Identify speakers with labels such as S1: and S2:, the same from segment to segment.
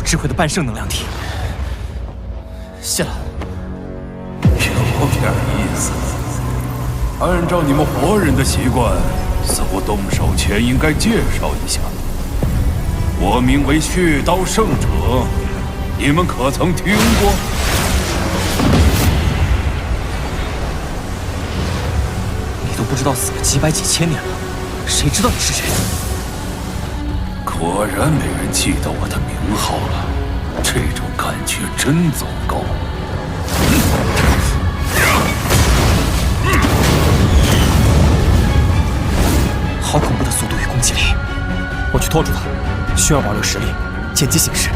S1: 智慧的半圣能量体。谢了。
S2: 有点意思。按照你们活人的习惯，似乎动手前应该介绍一下。我名为血刀圣者，你们可曾听过？
S1: 你都不知道死了几百几千年了，谁知道你是谁？
S2: 果然没人记得我的名号了，这种感觉真糟糕。
S1: 好恐怖的速度与攻击力！我去拖住他，需要保留实力，见机行事。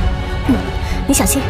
S3: 你小心。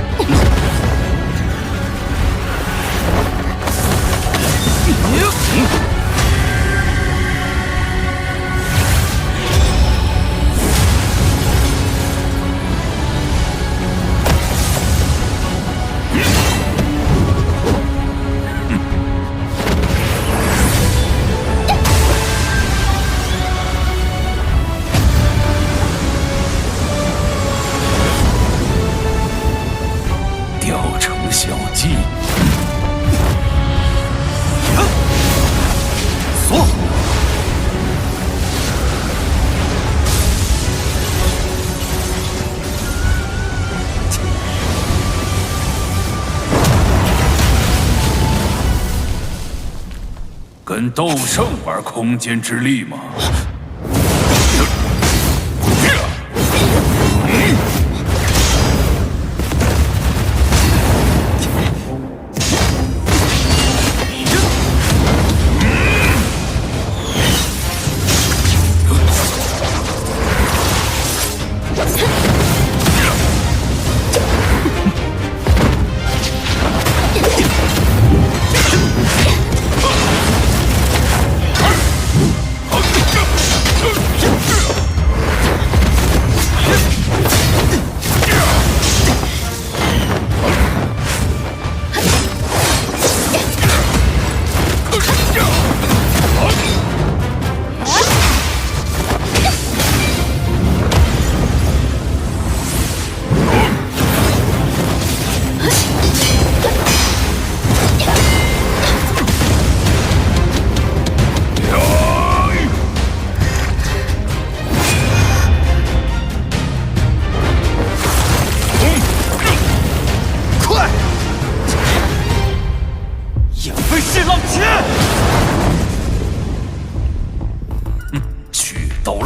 S2: 跟斗圣玩空间之力吗？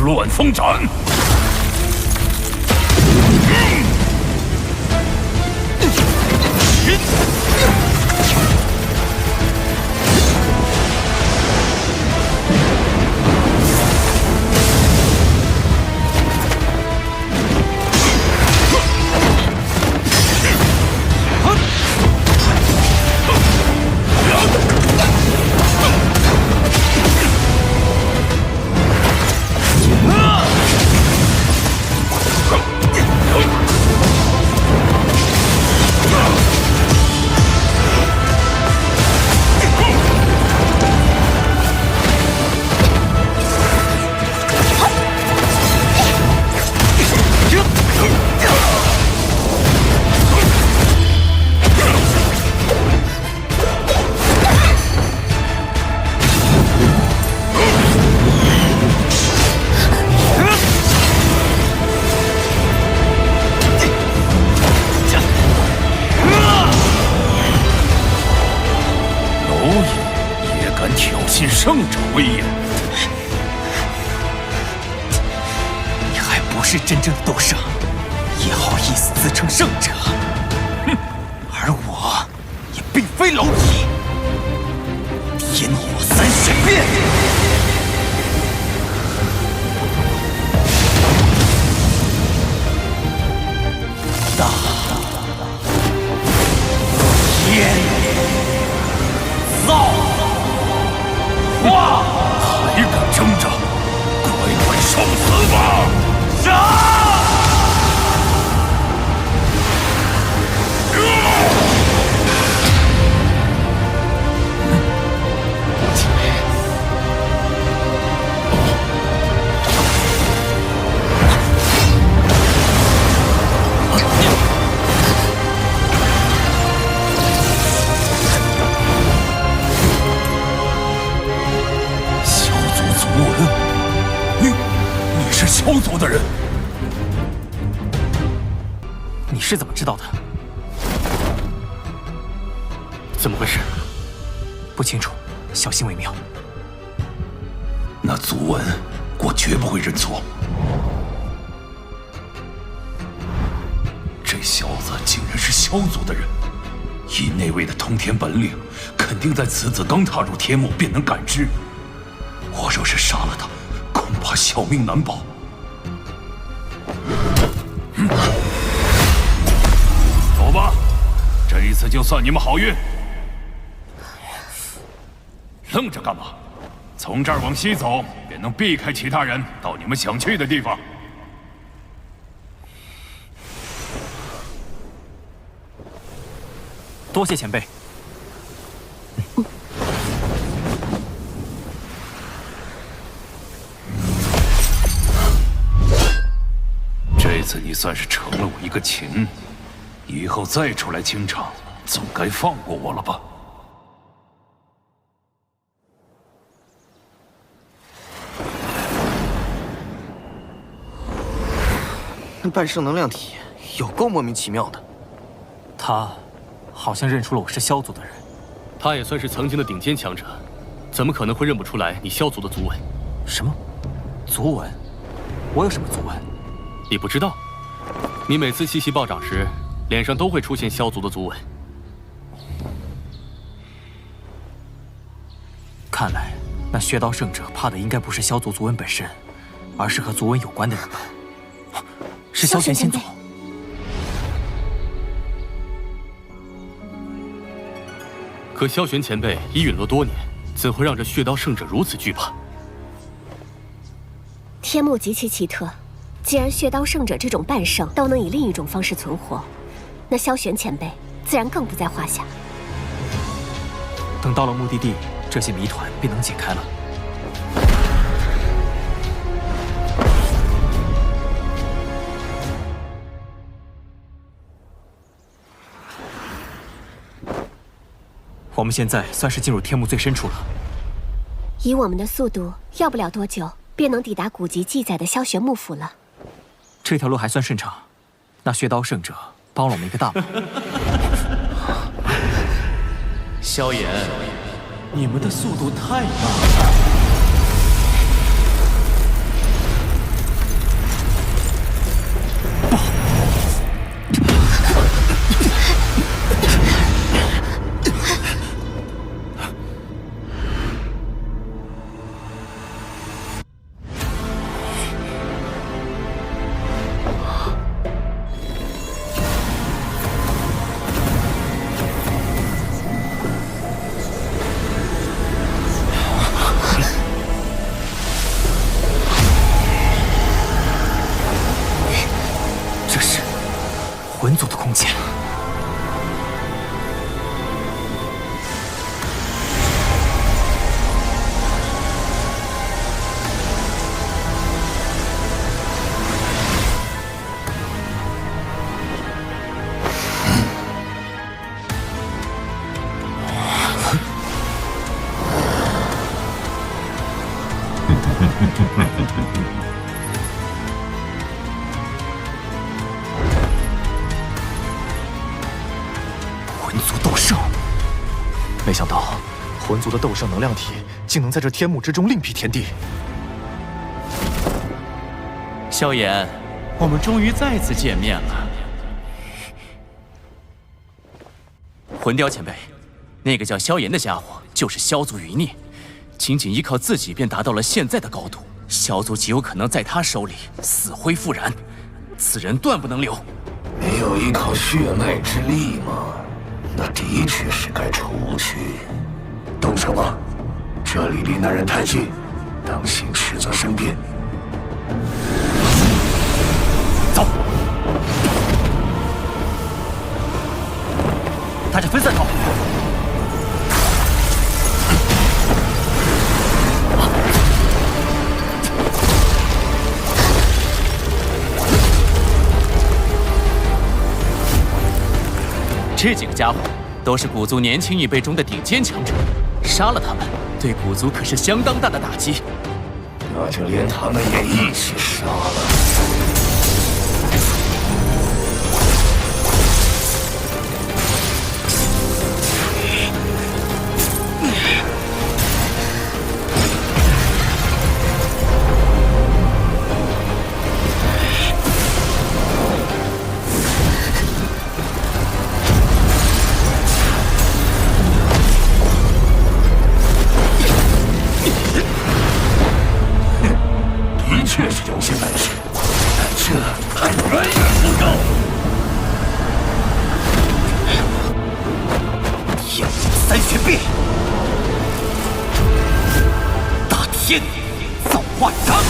S2: 乱风斩！圣者威严，
S1: 你还不是真正的斗圣，也好意思自称圣者？哼！而我也并非蝼蚁，天火三神变！大天造！哇！
S2: 还敢挣扎？快受死吧！
S1: 杀！你是怎么知道的？
S4: 怎么回事？
S1: 不清楚，小心为妙。
S2: 那族文，我绝不会认错。这小子竟然是萧族的人，以那位的通天本领，肯定在此子刚踏入天幕便能感知。我若是杀了他，恐怕小命难保。走吧，这一次就算你们好运。愣着干嘛？从这儿往西走，便能避开其他人，到你们想去的地方。
S1: 多谢前辈。
S2: 这次你算是成了我一个情，以后再出来清场，总该放过我了吧？
S5: 那半圣能量体有够莫名其妙的。
S1: 他好像认出了我是萧族的人。
S4: 他也算是曾经的顶尖强者，怎么可能会认不出来你萧族的族纹？
S1: 什么？族纹？我有什么族纹？
S4: 你不知道？你每次气息暴涨时，脸上都会出现萧族的族纹。
S1: 看来，那血刀圣者怕的应该不是萧族族纹本身，而是和族纹有关的人吧？是萧玄先祖。
S4: 可萧玄前辈已陨落多年，怎会让这血刀圣者如此惧怕？
S3: 天幕极其奇特，既然血刀圣者这种半圣都能以另一种方式存活，那萧玄前辈自然更不在话下。
S1: 等到了目的地，这些谜团便能解开了。我们现在算是进入天幕最深处了。
S3: 以我们的速度，要不了多久便能抵达古籍记载的萧玄幕府了。
S1: 这条路还算顺畅，那血刀圣者帮了我们一个大忙。
S6: 萧炎，你们的速度太慢了。
S1: 魂族的空间。魂族斗圣，
S6: 没想到魂族的斗圣能量体竟能在这天幕之中另辟天地。
S7: 萧炎，我们终于再次见面了。魂雕前辈，那个叫萧炎的家伙就是萧族余孽，仅仅依靠自己便达到了现在的高度，萧族极有可能在他手里死灰复燃，此人断不能留。
S8: 没有依靠血脉之力吗？那的确是该除去。动手吧，这里离那人太近，当心迟则生变。
S1: 走，他是分散套。
S7: 这几个家伙都是古族年轻一辈中的顶尖强者，杀了他们，对古族可是相当大的打击。
S8: 那就连他们也一起杀了。
S1: 天，造化阳。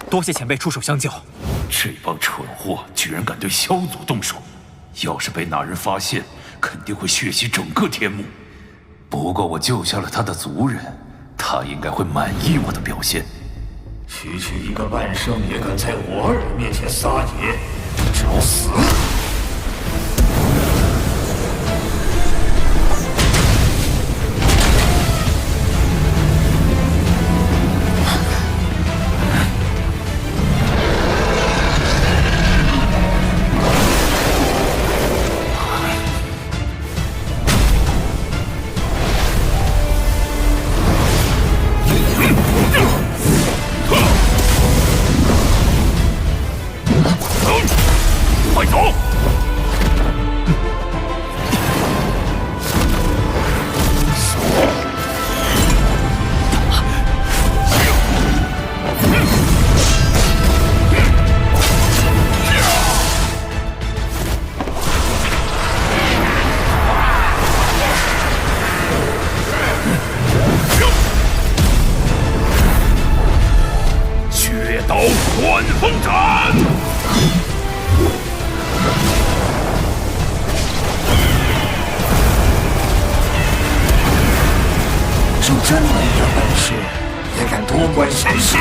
S1: 多谢前辈出手相救。
S2: 这帮蠢货居然敢对萧祖动手，要是被那人发现，肯定会血洗整个天幕。不过我救下了他的族人，他应该会满意我的表现。
S8: 区区一个半圣也敢在我二人面前撒野，找死！
S2: 快走！血刀乱风斩！
S8: 就这么一点本事，也敢多管闲事？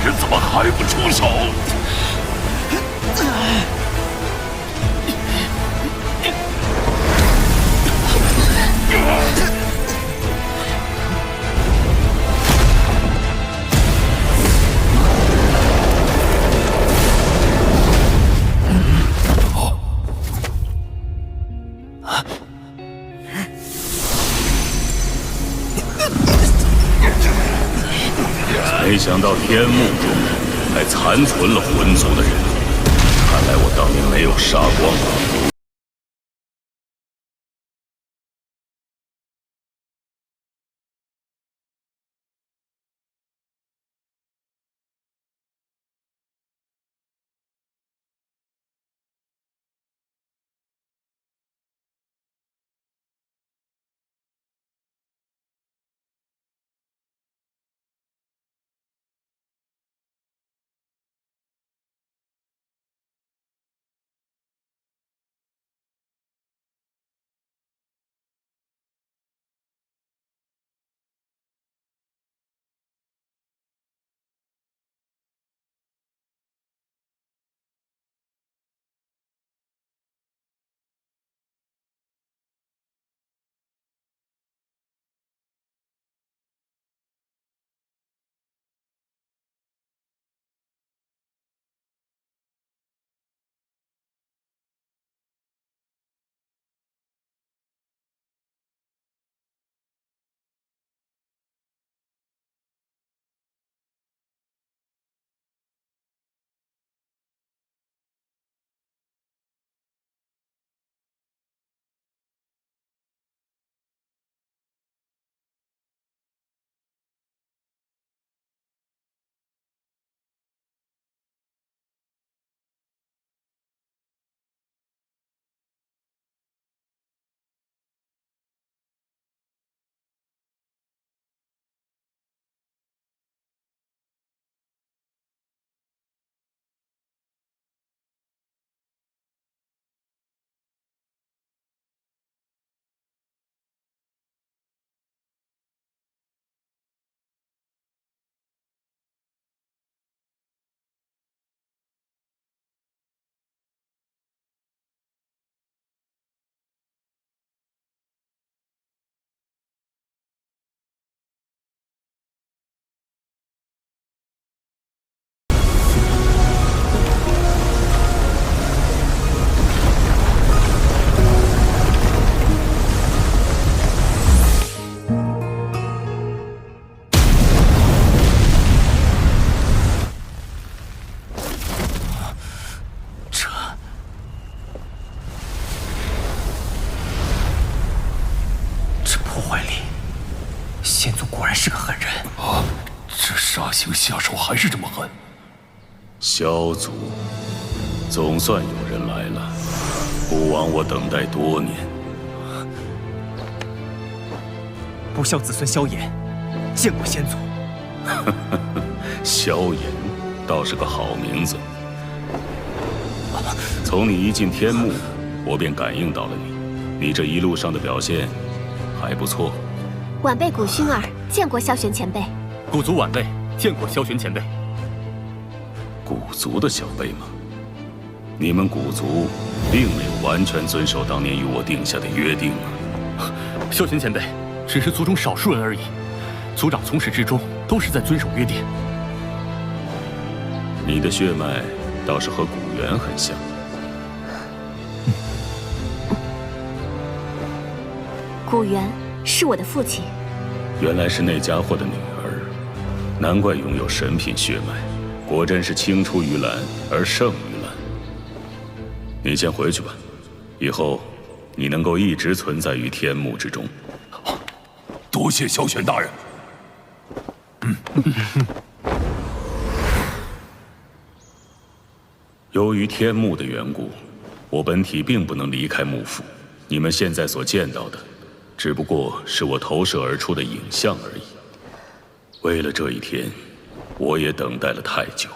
S2: 人怎么还不出手？没想到天幕中还残存了魂族的人，看来我当年没有杀光啊。杀星下手还是这么狠。
S8: 萧族，总算有人来了，不枉我等待多年。
S1: 不孝子孙萧炎，见过先祖。
S8: 萧炎，倒是个好名字。从你一进天幕，我便感应到了你。你这一路上的表现还不错。
S3: 晚辈古薰儿见过萧玄前辈。
S4: 古族晚辈见过萧玄前辈。
S8: 古族的小辈吗？你们古族并没有完全遵守当年与我定下的约定啊。
S4: 萧玄前辈只是族中少数人而已，族长从始至终都是在遵守约定。
S8: 你的血脉倒是和古元很像。
S3: 古元是我的父亲。
S8: 原来是那家伙的女儿，难怪拥有神品血脉，果真是青出于蓝而胜于蓝。你先回去吧，以后你能够一直存在于天幕之中。
S2: 多谢萧玄大人。
S8: 由于天幕的缘故，我本体并不能离开幕府。你们现在所见到的，只不过是我投射而出的影像而已。为了这一天，我也等待了太久。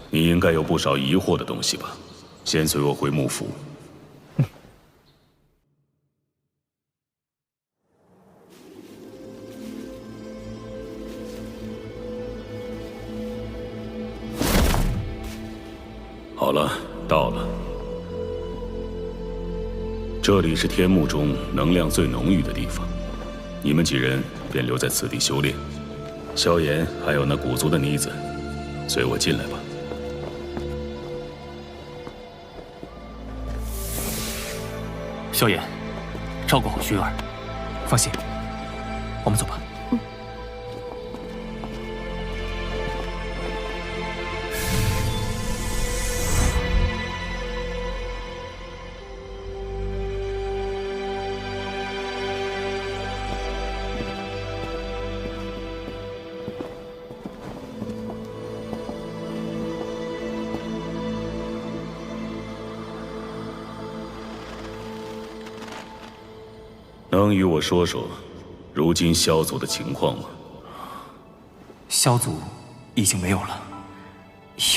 S8: 你应该有不少疑惑的东西吧？先随我回幕府。好了，到了。这里是天幕中能量最浓郁的地方，你们几人便留在此地修炼。萧炎还有那古族的妮子，随我进来吧。
S4: 萧炎，照顾好薰儿。
S1: 放心，我们走吧。
S8: 能与我说说如今萧族的情况吗？
S1: 萧族已经没有了，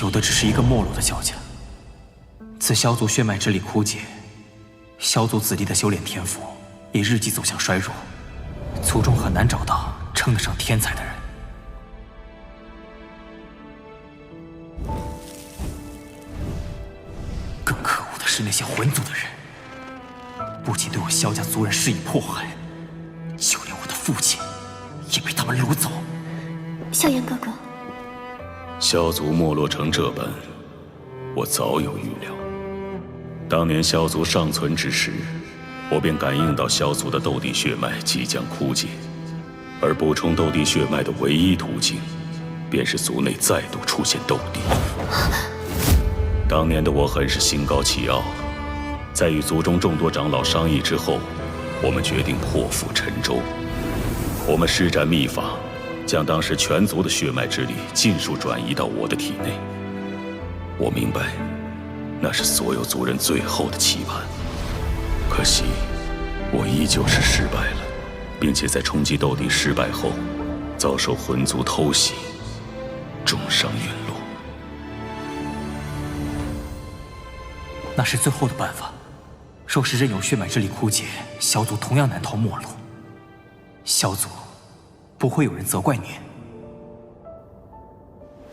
S1: 有的只是一个没落的萧家。自萧族血脉之力枯竭，萧族子弟的修炼天赋也日渐走向衰弱，族中很难找到称得上天才的人。更可恶的是那些魂族的人。不仅对我萧家族人施以迫害，就连我的父亲也被他们掳走。
S3: 萧炎哥哥，
S8: 萧族没落成这般，我早有预料。当年萧族尚存之时，我便感应到萧族的斗帝血脉即将枯竭，而补充斗帝血脉的唯一途径，便是族内再度出现斗帝。当年的我很是心高气傲。在与族中众多长老商议之后，我们决定破釜沉舟。我们施展秘法，将当时全族的血脉之力尽数转移到我的体内。我明白，那是所有族人最后的期盼。可惜，我依旧是失败了，并且在冲击斗帝失败后，遭受魂族偷袭，重伤陨落。
S1: 那是最后的办法。若是任由血脉之力枯竭，萧族同样难逃没落。萧族不会有人责怪你。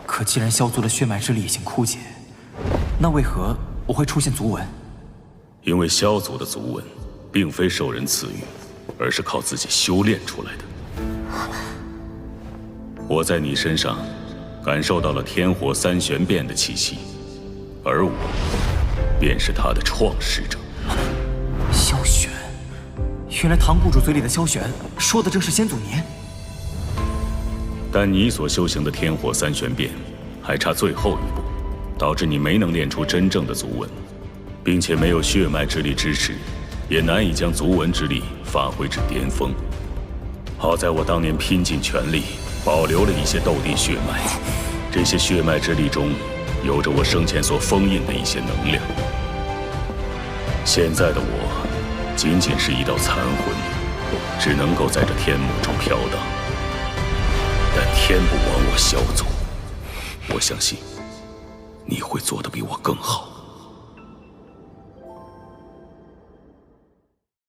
S1: 可既然萧族的血脉之力已经枯竭，那为何我会出现族纹？
S8: 因为萧族的族纹，并非受人赐予，而是靠自己修炼出来的。我在你身上感受到了天火三玄变的气息，而我便是它的创始者。
S1: 萧玄，原来唐谷主嘴里的萧玄说的正是先祖您。
S8: 但你所修行的天火三玄变还差最后一步，导致你没能练出真正的族纹，并且没有血脉之力支持，也难以将族纹之力发挥至巅峰。好在我当年拼尽全力，保留了一些斗帝血脉。这些血脉之力中，有着我生前所封印的一些能量。现在的我，仅仅是一道残魂，只能够在这天幕中飘荡。但天不亡我萧族，我相信你会做得比我更好。